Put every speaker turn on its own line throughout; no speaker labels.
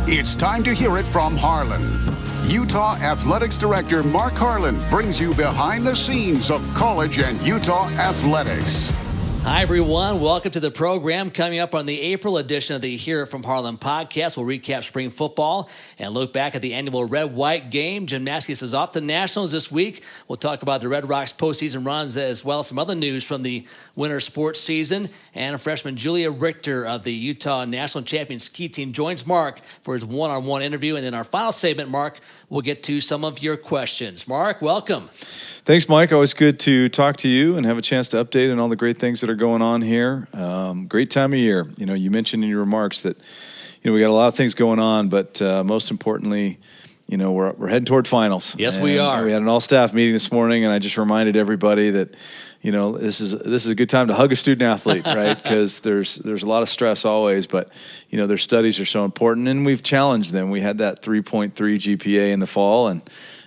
It's time to hear it from Harlan. Utah Athletics Director Mark Harlan brings you behind the scenes of college and Utah athletics.
Hi, everyone. Welcome to the program. Coming up on the April edition of the Hear It From Harlan podcast, we'll recap spring football and look back at the annual Red-White game. Gymnastics is off to Nationals this week. We'll talk about the Red Rocks postseason runs as well as some other news from the winter sports season. And freshman Juliette Richter of the Utah National Champion Ski Team joins Mark for his one-on-one interview. And in our final segment, Mark, we'll get to some of your questions. Mark, welcome.
Thanks, Mike. Always good to talk to you and have a chance to update on all the great things that are going on here. Great time of year. You know, you mentioned in your remarks that, we got a lot of things going on, but most importantly, we're heading toward finals.
Yes, we are.
We had an all-staff meeting this morning, and I just reminded everybody that, this is a good time to hug a student athlete, right? Because there's a lot of stress always, but their studies are so important, and we've challenged them. We had that 3.3 GPA in the fall, and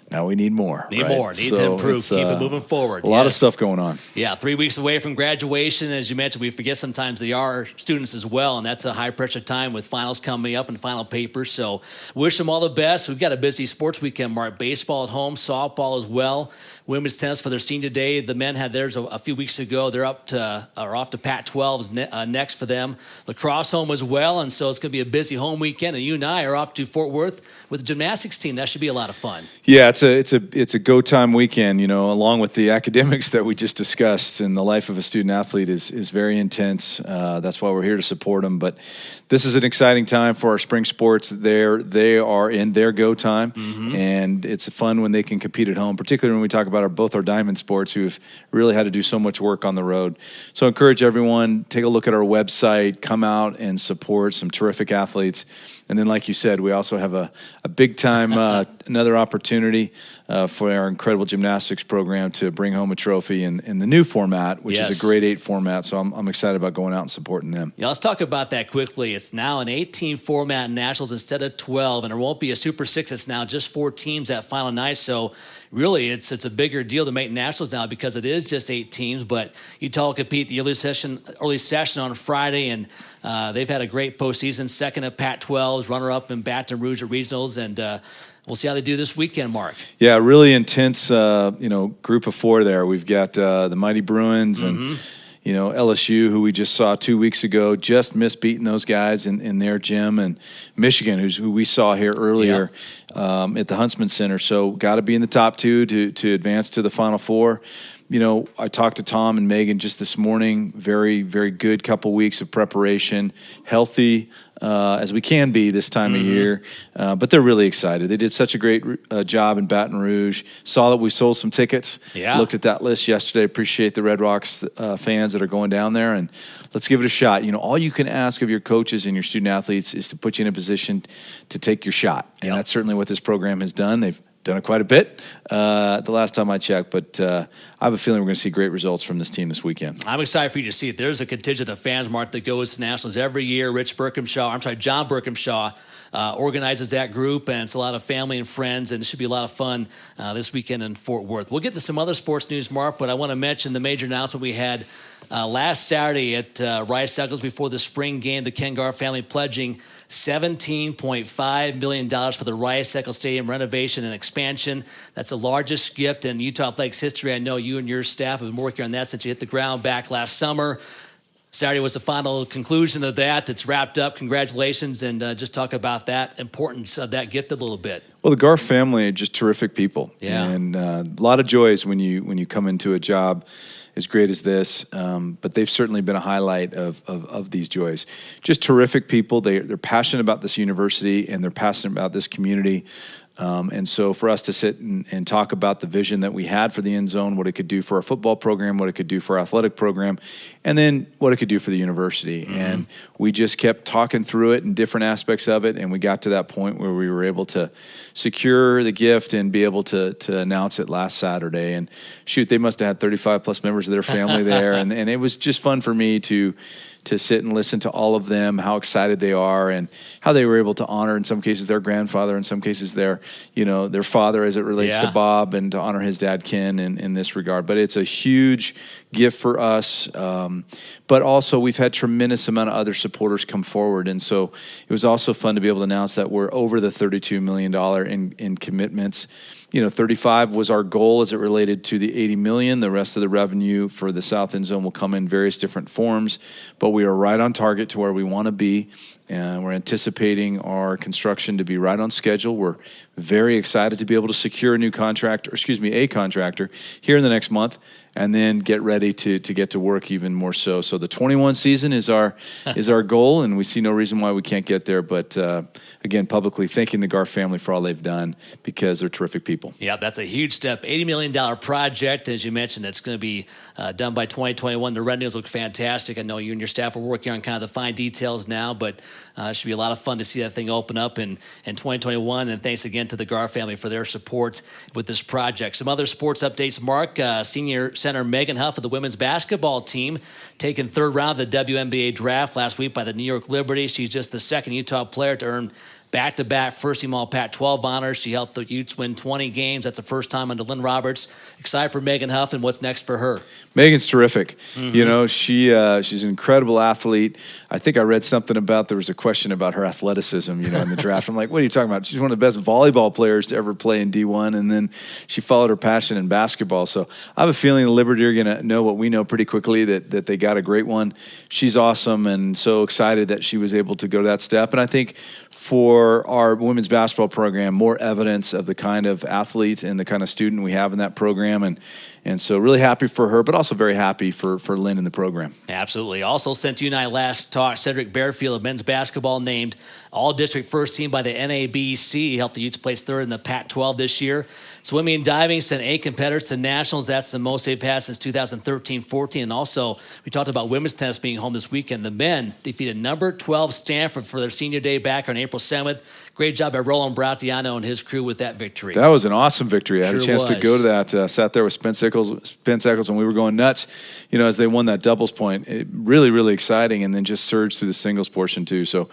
now we need more.
Need to improve. Keep it moving forward.
A lot of stuff going on.
Yeah, 3 weeks away from graduation. As you mentioned, we forget sometimes they are students as well, and that's a high-pressure time with finals coming up and final papers. So wish them all the best. We've got a busy sports weekend, Mark. Baseball at home, softball as well. Women's tennis for their senior day. The men had theirs a few weeks ago. They're off to Pac-12's next for them. Lacrosse home as well, and so it's going to be a busy home weekend. And you and I are off to Fort Worth with the gymnastics team. That should be a lot of fun.
Yeah, it's a go time weekend. Along with the academics that we just discussed, and the life of a student athlete is very intense. That's why we're here to support them. But this is an exciting time for our spring sports. They are in their go time, and it's fun when they can compete at home, particularly when we talk about both our diamond sports who've really had to do so much work on the road. So I encourage everyone, take a look at our website, come out and support some terrific athletes. And then, like you said, we also have a big time, another opportunity for our incredible gymnastics program to bring home a trophy in the new format, which is a grade 8 format. So I'm excited about going out and supporting them.
Yeah, let's talk about that quickly. It's now an 18 format in nationals instead of 12, and there won't be a Super 6. It's now just 4 teams that final night. So really, it's a bigger deal to make nationals now because it is just 8 teams. But Utah will compete the early session on Friday, and they've had a great postseason. Second at Pac-12's, runner-up in Baton Rouge at regionals, and we'll see how they do this weekend, Mark.
Yeah, really intense, group of 4 there. We've got the Mighty Bruins and LSU, who we just saw 2 weeks ago, just missed beating those guys in their gym, and Michigan, who we saw here earlier at the Huntsman Center. So got to be in the top 2 to advance to the Final Four. I talked to Tom and Megan just this morning. Very, very good couple weeks of preparation, healthy as we can be this time of year. But they're really excited. They did such a great job in Baton Rouge. Saw that we sold some tickets.
Yeah.
Looked at that list yesterday. Appreciate the Red Rocks fans that are going down there. And let's give it a shot. All you can ask of your coaches and your student athletes is to put you in a position to take your shot. And that's certainly what this program has done. They've done it quite a bit the last time I checked, but I have a feeling we're going to see great results from this team this weekend.
I'm excited for you to see it. There's a contingent of fans, Mark, that goes to nationals every year. John Berkhamshaw organizes that group, and it's a lot of family and friends, and it should be a lot of fun this weekend in Fort Worth. We'll get to some other sports news, Mark, but I want to mention the major announcement we had last Saturday at Rice-Eccles before the spring game, the Ken Garff family pledging $17.5 million for the Rice-Eccles Stadium renovation and expansion. That's the largest gift in Utah Athletics history. I know you and your staff have been working on that since you hit the ground back last summer. Saturday was the final conclusion of that. It's wrapped up. Congratulations, and just talk about that importance of that gift a little bit.
Well, the Garff family are just terrific people.
Yeah.
And a lot of joys when you come into a job as great as this, but they've certainly been a highlight of these joys. Just terrific people. They're passionate about this university, and they're passionate about this community. And so for us to sit and talk about the vision that we had for the end zone, what it could do for our football program, what it could do for our athletic program, and then what it could do for the university. Mm-hmm. And we just kept talking through it and different aspects of it, and we got to that point where we were able to secure the gift and be able to announce it last Saturday. And shoot, they must have had 35 plus members of their family there. And it was just fun for me to to sit and listen to all of them, how excited they are, and how they were able to honor, in some cases, their grandfather, in some cases, their father as it relates to Bob, and to honor his dad, Ken, in this regard. But it's a huge gift for us. But also, we've had tremendous amount of other supporters come forward. And so it was also fun to be able to announce that we're over the $32 million in commitments. 35 was our goal as it related to the 80 million. The rest of the revenue for the South End Zone will come in various different forms, but we are right on target to where we want to be, and we're anticipating our construction to be right on schedule. We're very excited to be able to secure a contractor here in the next month, and then get ready to get to work even more so. So the 21 season is our goal, and we see no reason why we can't get there. But again, publicly thanking the Garff family for all they've done, because they're terrific people.
Yeah, that's a huge step. $80 million project, as you mentioned. It's going to be done by 2021. The renderings look fantastic. I know you and your staff are working on kind of the fine details now, but it should be a lot of fun to see that thing open up in 2021. And thanks again to the Garff family for their support with this project. Some other sports updates, Mark. Senior center Megan Huff of the women's basketball team taken third round of the WNBA draft last week by the New York Liberty. She's just the second Utah player to earn back-to-back first-team All-Pac-12 honors. She helped the Utes win 20 games. That's the first time under Lynn Roberts. Excited for Megan Huff and what's next for her.
Megan's terrific. She's an incredible athlete. I think I read something about, there was a question about her athleticism, in the draft. I'm like, what are you talking about? She's one of the best volleyball players to ever play in D1, and then she followed her passion in basketball. So I have a feeling the Liberty are going to know what we know pretty quickly, that they got a great one. She's awesome, and so excited that she was able to go to that step. And I think for our women's basketball program, more evidence of the kind of athlete and the kind of student we have in that program. And so really happy for her, but also very happy for Lynn in the program.
Absolutely. Also, since you and I last talked, Cedric Bearfield of men's basketball named all-district first team by the NABC. He helped the Utes place third in the Pac-12 this year. Swimming and diving sent 8 competitors to nationals. That's the most they've had since 2013-14. And also, we talked about women's tennis being home this weekend. The men defeated number 12 Stanford for their senior day back on April 7th. Great job by Roland Bratiano and his crew with that victory.
That was an awesome victory. I had a chance to go to that. Sat there with Spence Echols, and we were going nuts, as they won that doubles point. Really, really exciting, and then just surged through the singles portion too. So,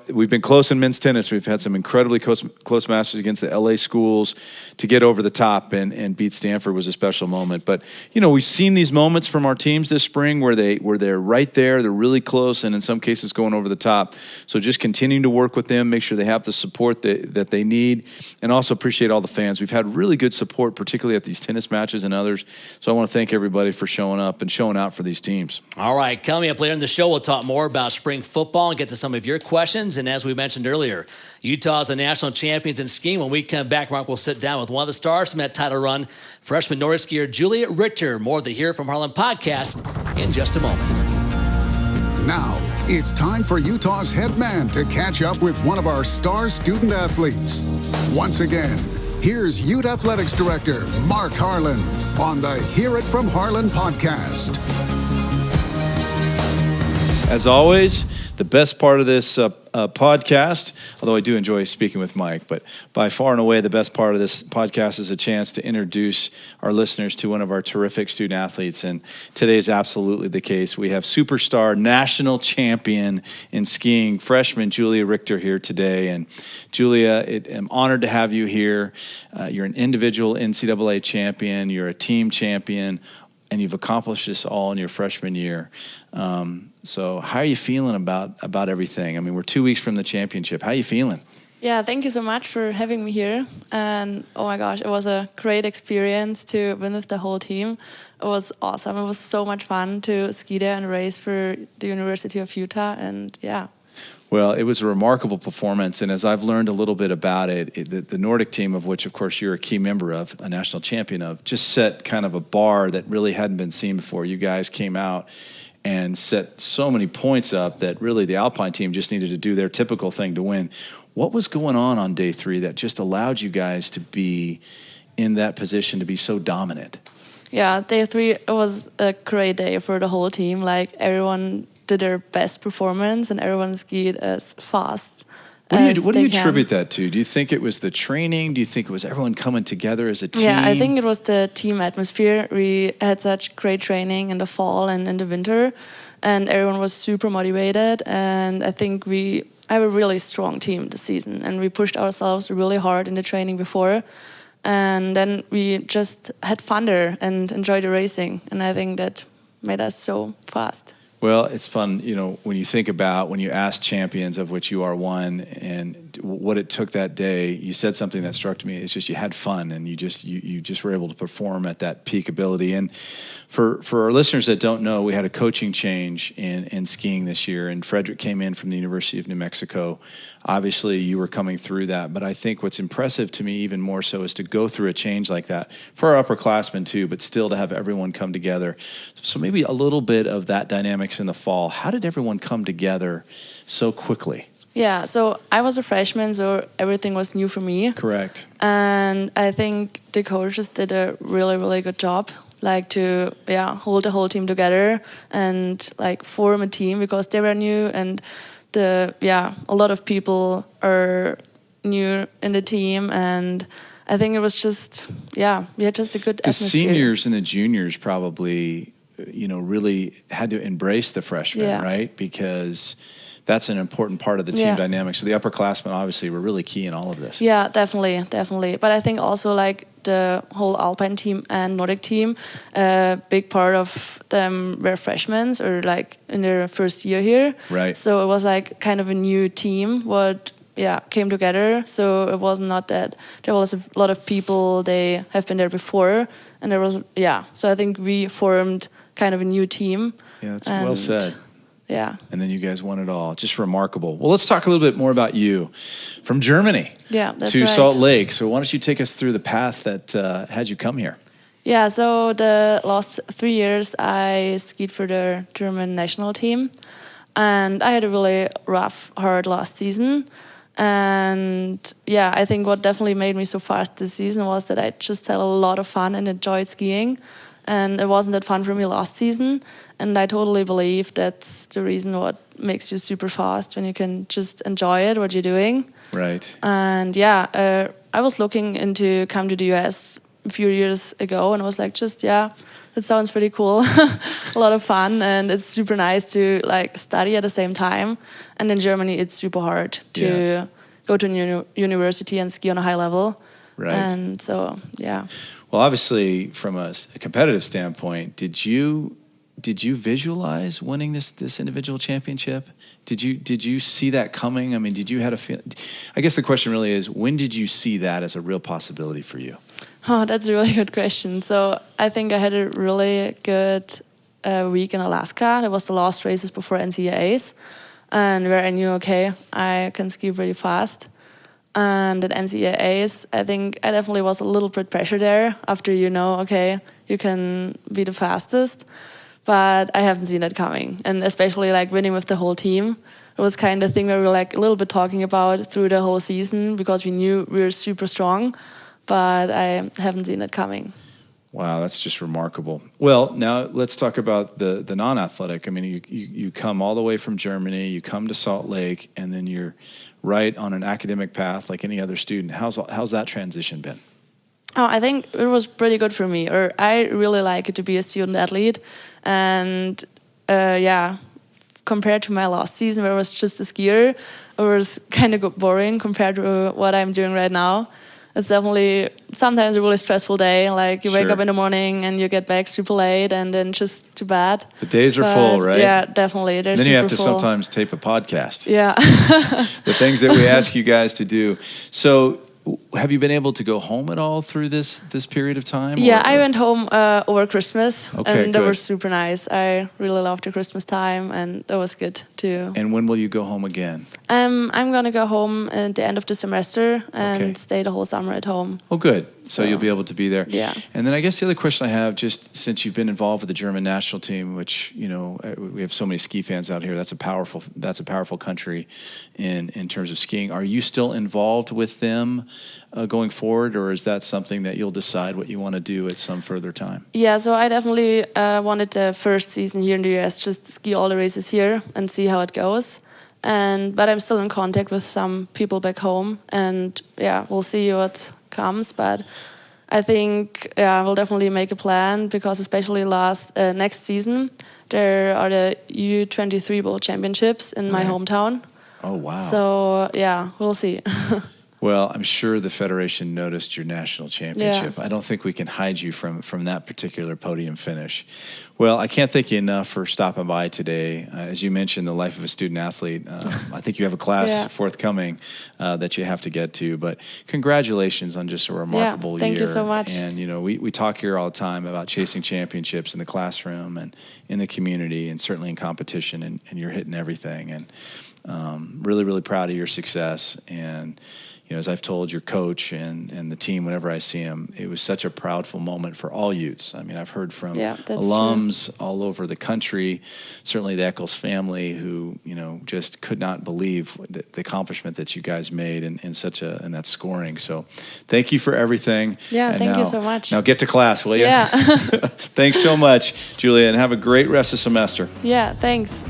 we've been close in men's tennis. We've had some incredibly close matches against the LA schools. To get over the top and beat Stanford was a special moment. But, we've seen these moments from our teams this spring where they're right there, they're really close, and in some cases going over the top. So just continuing to work with them, make sure they have the support that they need, and also appreciate all the fans. We've had really good support, particularly at these tennis matches and others. So I want to thank everybody for showing up and showing out for these teams.
All right, coming up later in the show, we'll talk more about spring football and get to some of your questions. And as we mentioned earlier, Utah's a national champions in skiing. When we come back, Mark will sit down with one of the stars from that title run, freshman Nordic skier Juliette Richter. More of the It From Harlan podcast in just a moment.
Now, it's time for Utah's head man to catch up with one of our star student athletes. Once again, here's Ute Athletics Director Mark Harlan on the Hear It From Harlan podcast.
As always, the best part of this podcast, although I do enjoy speaking with Mike, but by far and away the best part of this podcast is a chance to introduce our listeners to one of our terrific student athletes. And today is absolutely the case. We have superstar national champion in skiing, freshman Juliette Richter here today. And Julia, I'm honored to have you here. You're an individual NCAA champion. You're a team champion. And you've accomplished this all in your freshman year. So how are you feeling about everything? I mean, we're 2 weeks from the championship. How are you feeling?
Yeah, thank you so much for having me here. And oh my gosh, it was a great experience to win with the whole team. It was awesome. It was so much fun to ski there and race for the University of Utah. And yeah.
Well, it was a remarkable performance, and as I've learned a little bit about it, the Nordic team, of which, of course, you're a key member of, a national champion of, just set kind of a bar that really hadn't been seen before. You guys came out and set so many points up that really the Alpine team just needed to do their typical thing to win. What was going on day 3 that just allowed you guys to be in that position, to be so dominant?
Yeah, day 3, it was a great day for the whole team. Like, everyone did their best performance and everyone skied as fast
What do you attribute that to? Do you think it was the training? Do you think it was everyone coming together as a team?
Yeah, I think it was the team atmosphere. We had such great training in the fall and in the winter, and everyone was super motivated. And I think we have a really strong team this season, and we pushed ourselves really hard in the training before. And then we just had fun there and enjoyed the racing. And I think that made us so fast.
Well, it's fun, when you think about when you ask champions, of which you are one, and what it took that day. You said something that struck me. It's just you had fun, and you just were able to perform at that peak ability. And for our listeners that don't know, we had a coaching change in skiing this year, and Frederick came in from the University of New Mexico. Obviously, you were coming through that, but I think what's impressive to me even more so is to go through a change like that for our upperclassmen too, but still to have everyone come together. So maybe a little bit of that dynamics in the fall. How did everyone come together so quickly?
Yeah, so I was a freshman, so everything was new for me.
Correct.
And I think the coaches did a really, really good job, to hold the whole team together and form a team because they were new, and a lot of people are new in the team, and I think it was just we had just a good
the
atmosphere.
The seniors and the juniors probably really had to embrace the freshmen, right? Because that's an important part of the team dynamic. So the upperclassmen obviously were really key in all of this. Yeah,
definitely. But I think also the whole Alpine team and Nordic team, a big part of them were freshmen or in their first year here.
Right.
So it was kind of a new team what came together. So it was not that there was a lot of people, they have been there before, and there was so I think we formed kind of a new team.
Yeah, that's well said.
Yeah.
And then you guys won it all. Just remarkable. Well, let's talk a little bit more about you. From Germany to Salt Lake. So why don't you take us through the path that had you come here?
Yeah, so the last 3 years I skied for the German national team. And I had a really rough, hard last season. And I think what definitely made me so fast this season was that I just had a lot of fun and enjoyed skiing. And it wasn't that fun for me last season. And I totally believe that's the reason what makes you super fast, when you can just enjoy it, what you're doing.
Right.
And I was looking into come to the US a few years ago, and I was it sounds pretty cool. A lot of fun, and it's super nice to study at the same time. And in Germany, it's super hard to go to a university and ski on a high level.
Right.
And so,
Well, obviously, from a competitive standpoint, did you visualize winning this individual championship? Did you see that coming? I mean, did you have a feel? I guess the question really is, when did you see that as a real possibility for you?
Oh, that's a really good question. So I think I had a really good week in Alaska. It was the last races before NCAAs, and where I knew, I can ski really fast. And at NCAAs, I think I definitely was a little bit pressure there after you can be the fastest. But I haven't seen that coming. And especially winning with the whole team. It was kind of thing where we were a little bit talking about through the whole season because we knew we were super strong. But I haven't seen it coming.
Wow, that's just remarkable. Well, now let's talk about the non-athletic. I mean, you come all the way from Germany, you come to Salt Lake, and then you're right on an academic path like any other student. How's that transition been?
Oh, I think it was pretty good for me. Or I really like it to be a student athlete, and compared to my last season where I was just a skier, it was kind of boring compared to what I'm doing right now. It's definitely sometimes a really stressful day. You wake up in the morning and you get back super late, and then just to bed.
The days are full, right?
Yeah, definitely. They're
then you have to
full.
sometimes tape a podcast.
Yeah.
The things that we ask you guys to do. So, have you been able to go home at all through this period of time?
Yeah, I went home over Christmas, and that
good.
was super nice. I really loved the Christmas time, and that was good too.
And when will you go home again?
I'm gonna go home at the end of the semester and stay the whole summer at home.
Oh, good. So you'll be able to be there.
Yeah.
And then I guess the other question I have, just since you've been involved with the German national team, which we have so many ski fans out here. That's a powerful country in terms of skiing. Are you still involved with them going forward, or is that something that you'll decide what you want to do at some further time?
Yeah, so I definitely wanted the first season here in the US just ski all the races here and see how it goes. But I'm still in contact with some people back home, and yeah, we'll see what comes. But I think we'll definitely make a plan, because especially next season there are the U23 World Championships in my hometown.
Oh wow!
So yeah, we'll see.
Well, I'm sure the Federation noticed your national championship.
Yeah.
I don't think we can hide you from that particular podium finish. Well, I can't thank you enough for stopping by today. As you mentioned, the life of a student athlete. I think you have a class forthcoming that you have to get to. But congratulations on just a remarkable year.
Thank you so much.
And, you know, we talk here all the time about chasing championships in the classroom and in the community and certainly in competition, and you're hitting everything. And really, really proud of your success. And you know, as I've told your coach and the team, whenever I see him, it was such a proudful moment for all youths. I mean, I've heard from alums all over the country, certainly the Echols family, who, you know, just could not believe the accomplishment that you guys made in that scoring. So thank you for everything.
Yeah, thank you so much.
Now get to class, will you?
Yeah.
Thanks so much, Julia, and have a great rest of the semester.
Yeah, thanks.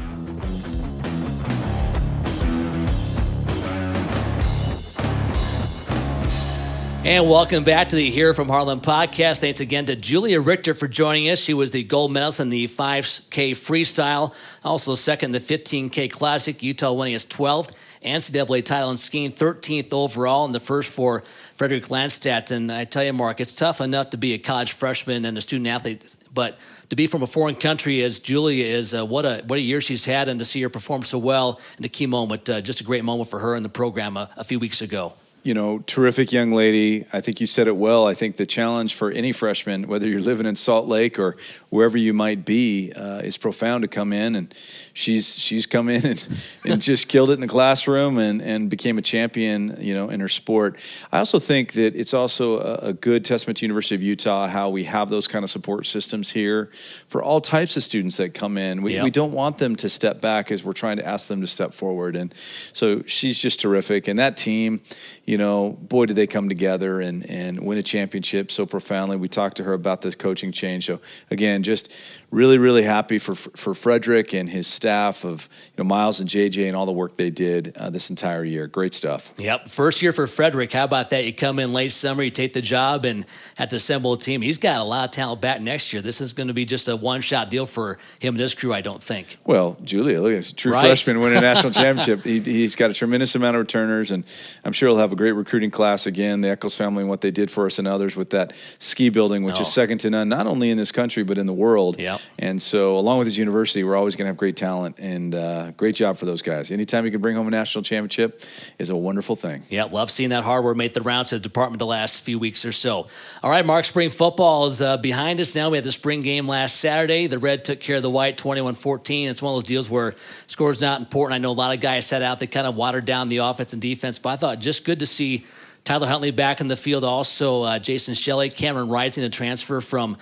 And welcome back to the Here from Harlan podcast. Thanks again to Juliette Richter for joining us. She was the gold medalist in the 5K freestyle, also second in the 15K classic. Utah winning its 12th NCAA title in skiing, 13th overall, in the first for Frederick Landstadt. And I tell you, Mark, it's tough enough to be a college freshman and a student athlete, but to be from a foreign country as Julia is, what a year she's had, and to see her perform so well in the key moment, just a great moment for her in the program a few weeks ago.
You know, terrific young lady. I think you said it well. I think the challenge for any freshman, whether you're living in Salt Lake or wherever you might be, is profound to come in. And she's come in and just killed it in the classroom and became a champion, you know, in her sport. I also think that it's also a good testament to University of Utah how we have those kind of support systems here for all types of students that come in. We don't want them to step back as we're trying to ask them to step forward. And so she's just terrific. And that team, you know, boy, did they come together and win a championship so profoundly. We talked to her about this coaching change. So, again, just really, really happy for Frederick and his staff of, you know, Miles and JJ and all the work they did this entire year. Great stuff.
Yep. First year for Frederick. How about that? You come in late summer, you take the job and had to assemble a team. He's got a lot of talent back next year. This is going to be just a one-shot deal for him and his crew, I don't think.
Well, Julia, look at this. True freshman winning a national championship. He's got a tremendous amount of returners, and I'm sure he'll have a great recruiting class again. The Echols family and what they did for us and others with that ski building, which is second to none, not only in this country but in the world.
Yep.
And so, along with his university, we're always going to have great talent, and great job for those guys. Anytime you can bring home a national championship is a wonderful thing.
Yeah, love seeing that hardware make the rounds to the department the last few weeks or so. All right, Mark, spring football is behind us now. We had the spring game last Saturday. The Red took care of the White 21-14. It's one of those deals where score's not important. I know a lot of guys set out. They kind of watered down the offense and defense, but I thought just good to see Tyler Huntley back in the field. Also, Jason Shelley, Cameron Rising, a transfer from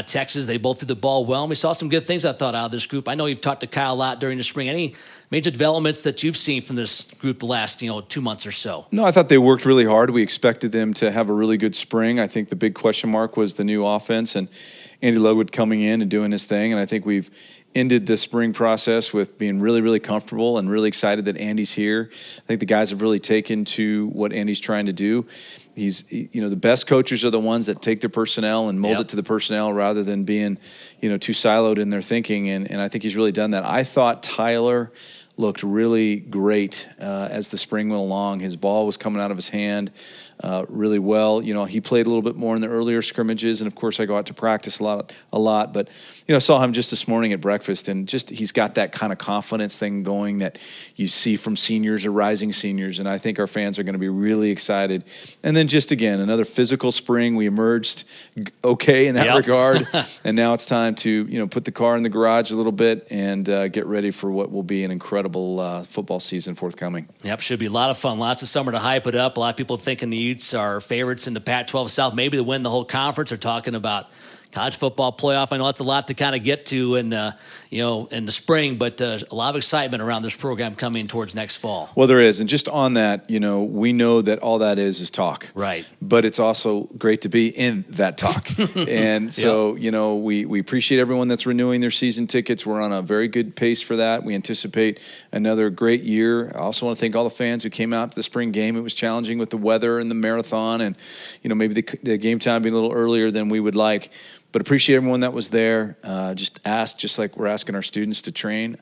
Texas. They both threw the ball well. And we saw some good things, I thought, out of this group. I know you've talked to Kyle a lot during the spring. Any major developments that you've seen from this group the last, 2 months or so?
No, I thought they worked really hard. We expected them to have a really good spring. I think the big question mark was the new offense and Andy Ludwig coming in and doing his thing. And I think we've ended the spring process with being really, really comfortable and really excited that Andy's here. I think the guys have really taken to what Andy's trying to do. The best coaches are the ones that take their personnel and mold it to the personnel rather than being, too siloed in their thinking. And I think he's really done that. I thought Tyler looked really great as the spring went along. His ball was coming out of his hand really well. He played a little bit more in the earlier scrimmages, and of course I go out to practice a lot. But I saw him just this morning at breakfast, and just he's got that kind of confidence thing going that you see from seniors or rising seniors, and I think our fans are going to be really excited. And then just again, another physical spring. We emerged okay in that regard, and now it's time to put the car in the garage a little bit and get ready for what will be an incredible football season forthcoming.
Yep, should be a lot of fun. Lots of summer to hype it up. A lot of people thinking the Utes are favorites in the Pac-12 South, maybe to win the whole conference. They're talking about college football playoff. I know that's a lot to kind of get to in the spring, but a lot of excitement around this program coming towards next fall.
Well, there is. And just on that, we know that all that is talk.
Right.
But it's also great to be in that talk. And so, we appreciate everyone that's renewing their season tickets. We're on a very good pace for that. We anticipate another great year. I also want to thank all the fans who came out to the spring game. It was challenging with the weather and the marathon and, maybe the game time being a little earlier than we would like. But appreciate everyone that was there. Just like we're asking our students to train.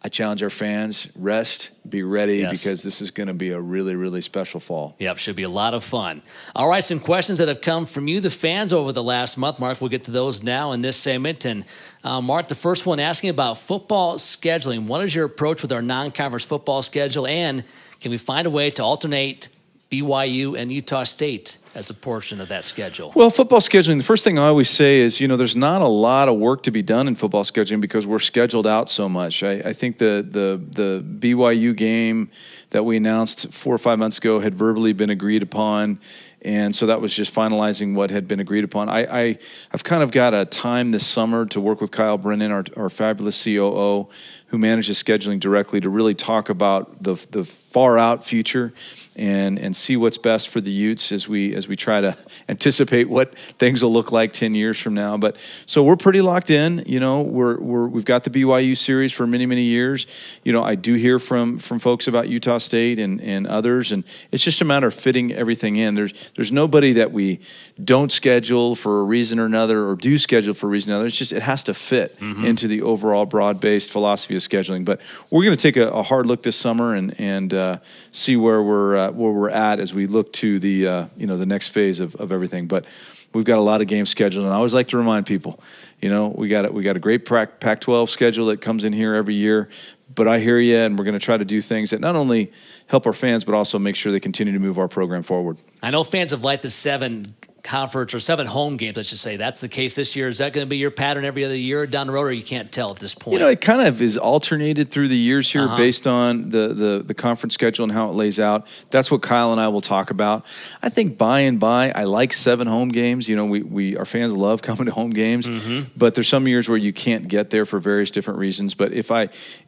I challenge our fans, rest, be ready, because this is going to be a really, really special fall.
Yep, should be a lot of fun. All right, some questions that have come from you, the fans, over the last month. Mark, we'll get to those now in this segment. And Mark, the first one asking about football scheduling. What is your approach with our non-conference football schedule? And can we find a way to alternate BYU and Utah State as a portion of that schedule?
Well, football scheduling, the first thing I always say is, there's not a lot of work to be done in football scheduling because we're scheduled out so much. I think the BYU game that we announced 4 or 5 months ago had verbally been agreed upon, and so that was just finalizing what had been agreed upon. I've kind of got a time this summer to work with Kyle Brennan, our fabulous COO, who manages scheduling directly, to really talk about the far out future and see what's best for the Utes as we try to anticipate what things will look like 10 years from now. But so we're pretty locked in. We've got the BYU series for many, many years. I do hear from folks about Utah State and others, and it's just a matter of fitting everything in. There's nobody that we don't schedule for a reason or another, or do schedule for a reason or another. It's just it has to fit into the overall broad-based philosophy of scheduling. But we're going to take a hard look this summer and see where we're at as we look to the next phase of everything. But we've got a lot of games scheduled, and I always like to remind people, we got a great Pac-12 schedule that comes in here every year. But I hear you, and we're going to try to do things that not only help our fans, but also make sure they continue to move our program forward.
I know fans have liked the 7 conference or 7 home games, let's just say. That's the case this year. Is that going to be your pattern every other year down the road, or you can't tell at this point?
It kind of is alternated through the years here based on the conference schedule and how it lays out. That's what Kyle and I will talk about. I think by and by, I like 7 home games. Our fans love coming to home games, but there's some years where you can't get there for various different reasons. But if I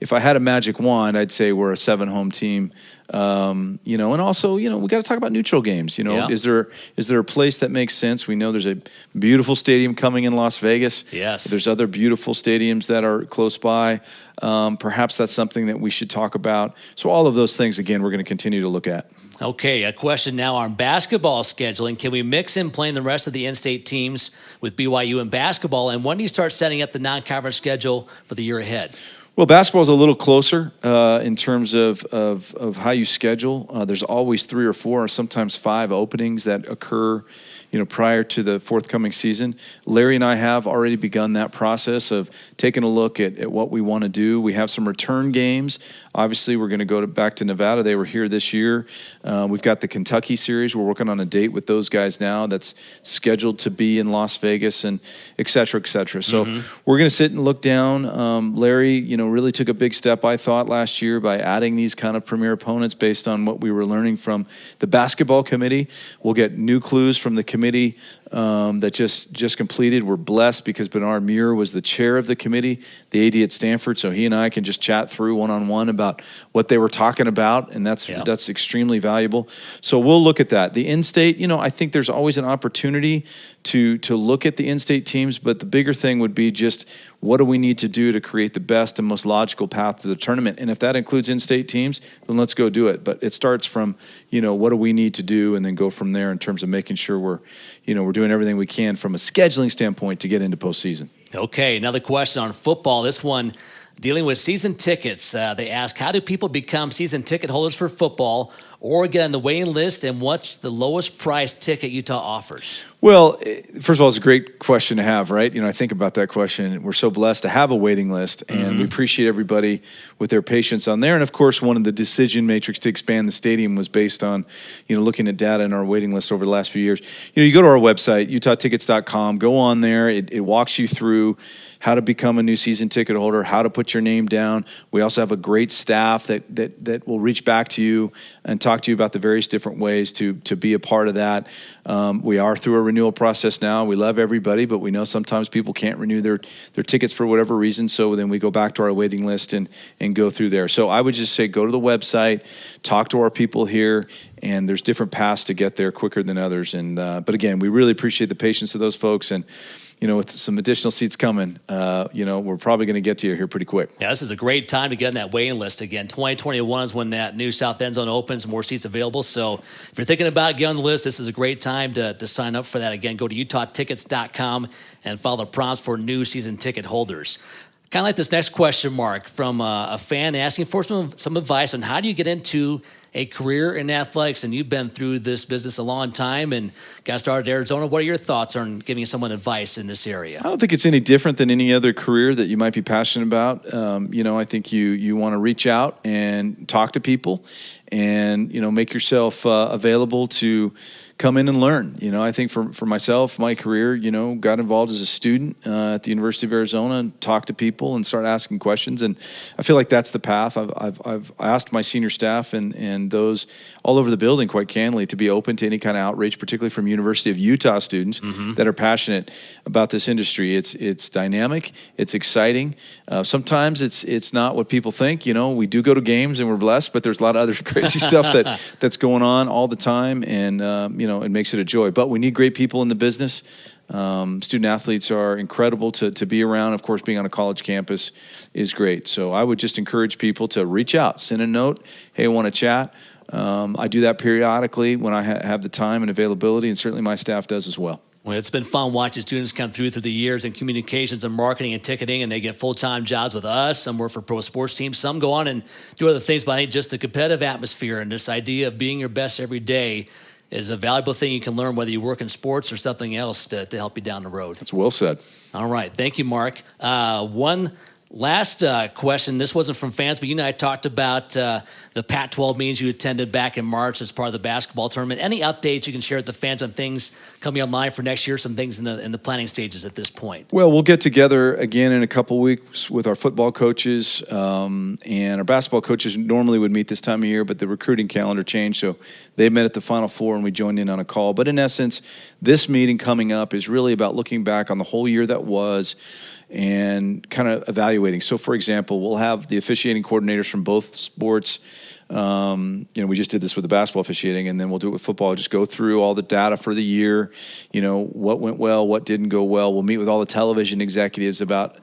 had a magic wand, I'd say we're a 7 home team. And also, we got to talk about neutral games. Is there a place that makes sense? We know there's a beautiful stadium coming in Las Vegas.
Yes.
There's other beautiful stadiums that are close by. Perhaps that's something that we should talk about. So all of those things, again, we're going to continue to look at.
Okay, a question now on basketball scheduling. Can we mix in playing the rest of the in-state teams with BYU in basketball? And when do you start setting up the non-conference schedule for the year ahead?
Well, basketball is a little closer in terms of how you schedule. There's always 3 or 4 or sometimes 5 openings that occur, prior to the forthcoming season. Larry and I have already begun that process of taking a look at what we want to do. We have some return games. Obviously, we're going to go back to Nevada. They were here this year. We've got the Kentucky series. We're working on a date with those guys now that's scheduled to be in Las Vegas, and et cetera, et cetera. So we're going to sit and look down. Larry, really took a big step, I thought, last year by adding these kind of premier opponents based on what we were learning from the basketball committee. We'll get new clues from the committee that just completed. We're blessed because Bernard Muir was the chair of the committee, the AD at Stanford, so he and I can just chat through one-on-one about what they were talking about, and that's extremely valuable. So we'll look at that. The in-state, I think there's always an opportunity to look at the in-state teams, but the bigger thing would be just what do we need to do to create the best and most logical path to the tournament? And if that includes in-state teams, then let's go do it. But it starts from, what do we need to do, and then go from there in terms of making sure we're doing everything we can from a scheduling standpoint to get into postseason.
Okay, another question on football. This one dealing with season tickets. They ask, how do people become season ticket holders for football or get on the waiting list, and what's the lowest price ticket Utah offers?
Well, first of all, it's a great question to have, right? I think about that question. We're so blessed to have a waiting list, and we appreciate everybody with their patience on there. And, of course, one of the decision matrix to expand the stadium was based on, looking at data in our waiting list over the last few years. You go to our website, utahtickets.com, go on there. It walks you through how to become a new season ticket holder, how to put your name down. We also have a great staff that will reach back to you and talk to you about the various different ways to be a part of that. We are through a renewal process now. We love everybody, but we know sometimes people can't renew their tickets for whatever reason. So then we go back to our waiting list and go through there. So I would just say go to the website, talk to our people here, and there's different paths to get there quicker than others. And but again, we really appreciate the patience of those folks. And with some additional seats coming, we're probably going to get to you here pretty quick.
Yeah, this is a great time to get on that waiting list again. 2021 is when that new South End Zone opens, more seats available. So if you're thinking about getting on the list, this is a great time to sign up for that. Again, go to utahtickets.com and follow the prompts for new season ticket holders. Kind of like this next question, Mark, from a fan asking for some advice on how do you get into a career in athletics, and you've been through this business a long time and got started at Arizona. What are your thoughts on giving someone advice in this area?
I don't think it's any different than any other career that you might be passionate about. I think you want to reach out and talk to people and, make yourself available to come in and learn. I think for myself, my career, got involved as a student at the University of Arizona and talked to people and started asking questions. And I feel like that's the path. I've asked my senior staff and those all over the building, quite candidly, to be open to any kind of outreach, particularly from University of Utah students that are passionate about this industry. It's dynamic, it's exciting. Sometimes it's not what people think. We do go to games and we're blessed, but there's a lot of other crazy stuff that's going on all the time, and it makes it a joy. But we need great people in the business. Student athletes are incredible to be around. Of course, being on a college campus is great. So I would just encourage people to reach out, send a note. Hey, I want to chat. I do that periodically when I have the time and availability, and certainly my staff does as well.
Well, it's been fun watching students come through the years in communications and marketing and ticketing, and they get full-time jobs with us. Some work for pro sports teams. Some go on and do other things, but I think just the competitive atmosphere and this idea of being your best every day is a valuable thing you can learn whether you work in sports or something else to help you down the road.
That's well said.
All right. Thank you, Mark. One last question. This wasn't from fans, but you and I talked about the Pac-12 meetings you attended back in March as part of the basketball tournament. Any updates you can share with the fans on things coming online for next year, some things in the planning stages at this point?
Well, we'll get together again in a couple weeks with our football coaches, and our basketball coaches normally would meet this time of year, but the recruiting calendar changed, so they met at the Final Four and we joined in on a call. But in essence, this meeting coming up is really about looking back on the whole year that was and kind of evaluating. So, for example, we'll have the officiating coordinators from both sports. We just did this with the basketball officiating, and then we'll do it with football. Just go through all the data for the year, what went well, what didn't go well. We'll meet with all the television executives about,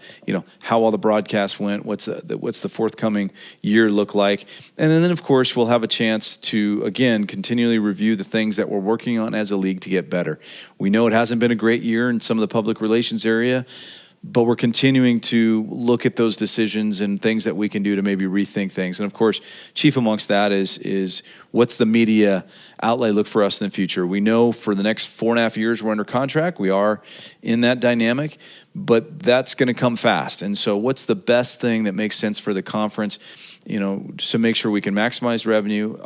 how all the broadcasts went, what's the forthcoming year look like. And then, of course, we'll have a chance to, again, continually review the things that we're working on as a league to get better. We know it hasn't been a great year in some of the public relations area, but we're continuing to look at those decisions and things that we can do to maybe rethink things. And of course, chief amongst that is what's the media outlay look for us in the future? We know for the next 4.5 years we're under contract. We are in that dynamic, but that's going to come fast. And so what's the best thing that makes sense for the conference? To make sure we can maximize revenue,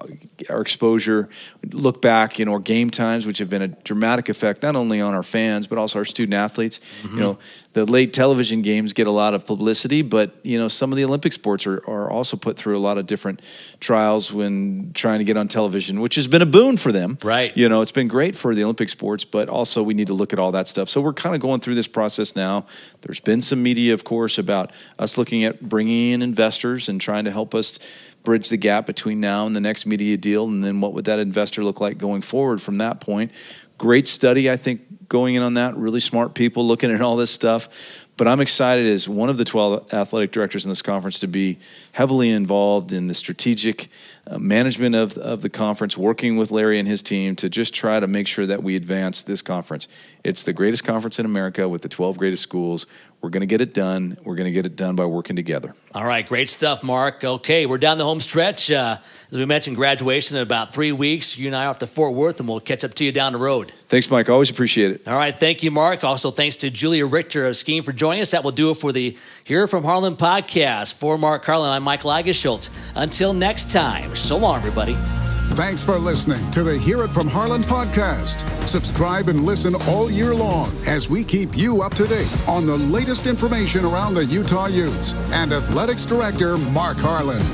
our exposure, look back, game times, which have been a dramatic effect, not only on our fans, but also our student athletes. Mm-hmm. The late television games get a lot of publicity, but, some of the Olympic sports are also put through a lot of different trials when trying to get on television, which has been a boon for them.
Right.
It's been great for the Olympic sports, but also we need to look at all that stuff. So we're kind of going through this process now. There's been some media, of course, about us looking at bringing in investors and trying to help us bridge the gap between now and the next media deal, and then what would that investor look like going forward from that point. Great study, I think, going in on that. Really smart people looking at all this stuff. But I'm excited as one of the 12 athletic directors in this conference to be heavily involved in the strategic management of the conference, working with Larry and his team to just try to make sure that we advance this conference. It's the greatest conference in America with the 12 greatest schools. We're going to get it done. We're going to get it done by working together.
All right, great stuff, Mark. Okay, we're down the home stretch. As we mentioned, graduation in about 3 weeks. You and I are off to Fort Worth, and we'll catch up to you down the road.
Thanks, Mike. Always appreciate it.
All right, thank you, Mark. Also, thanks to Juliette Richter of Skiing for joining us. That will do it for the Here From Harlan podcast. For Mark Harlan, I'm Mike Lagerschultz. Until next time, so long, everybody.
Thanks for listening to the Hear It From Harlan podcast. Subscribe and listen all year long as we keep you up to date on the latest information around the Utah Utes and Athletics Director Mark Harlan.